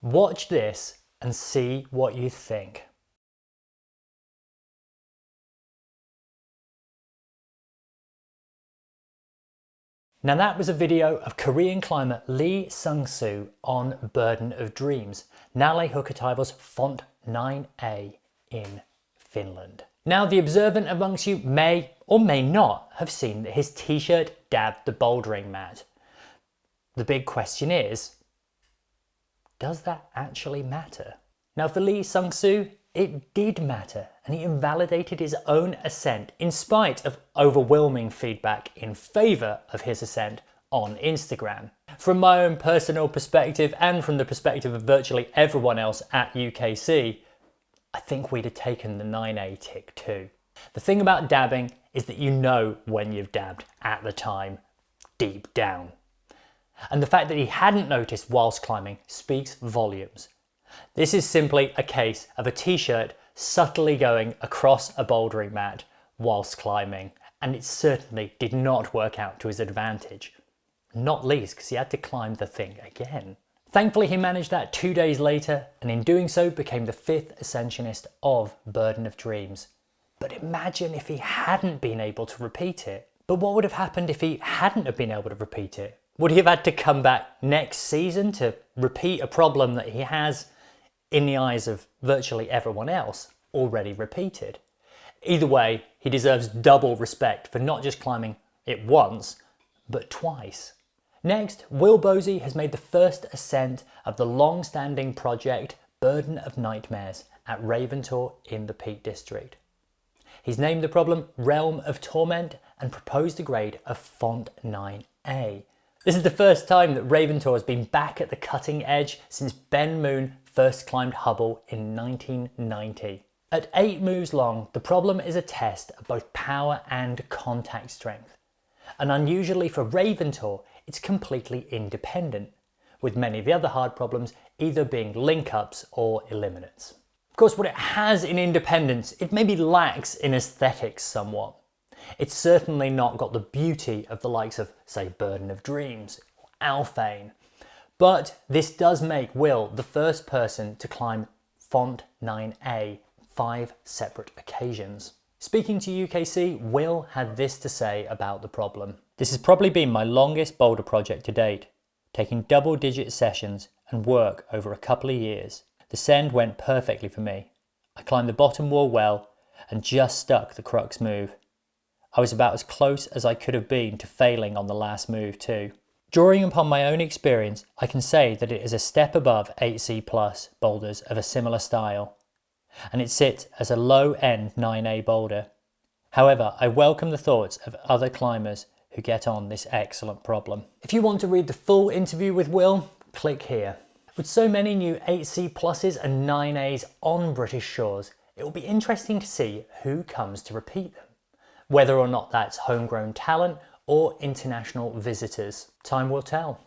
Watch this and see what you think. Now that was a video of Korean climber Lee Sungsu on Burden of Dreams, Nalle Hukkataivo's Font 9A in Finland. Now the observant amongst you may or may not have seen that his t-shirt dabbed the bouldering mat. The big question is, does that actually matter? Now for Lee Sungsu, it did matter, and he invalidated his own ascent in spite of overwhelming feedback in favour of his ascent on Instagram. From my own personal perspective and from the perspective of virtually everyone else at UKC, I think we'd have taken the 9A tick too. The thing about dabbing is that you know when you've dabbed at the time, deep down. And the fact that he hadn't noticed whilst climbing speaks volumes. This is simply a case of a t-shirt subtly going across a bouldering mat whilst climbing, and it certainly did not work out to his advantage. Not least because he had to climb the thing again. Thankfully he managed that 2 days later, and in doing so became the 5th ascensionist of Burden of Dreams. But imagine if he hadn't been able to repeat it. But what would have happened if he hadn't have been able to repeat it? Would he have had to come back next season to repeat a problem that he has, in the eyes of virtually everyone else, already repeated? Either way, he deserves double respect for not just climbing it once, but twice. Next, Will Bosi has made the first ascent of the long-standing project Burden of Nightmares at Raventor in the Peak District. He's named the problem Realm of Tor'ment and proposed a grade of Font 9A. This is the first time that Raventor has been back at the cutting edge since Ben Moon first climbed Hubble in 1990. At 8 moves long, the problem is a test of both power and contact strength. And unusually for Raventor, it's completely independent, with many of the other hard problems either being link-ups or eliminates. Of course, what it has in independence, it maybe lacks in aesthetics somewhat. It's certainly not got the beauty of the likes of, say, Burden of Dreams or Alphane. But this does make Will the first person to climb Font 9A 5 separate occasions. Speaking to UKC, Will had this to say about the problem. This has probably been my longest boulder project to date, taking double-digit sessions and work over a couple of years. The send went perfectly for me. I climbed the bottom wall well and just stuck the crux move. I was about as close as I could have been to failing on the last move too. Drawing upon my own experience, I can say that it is a step above 8C+ boulders of a similar style, and it sits as a low-end 9A boulder. However, I welcome the thoughts of other climbers who get on this excellent problem. If you want to read the full interview with Will, click here. With so many new 8C+s and 9As on British shores, it will be interesting to see who comes to repeat them, whether or not that's homegrown talent or international visitors. Time will tell.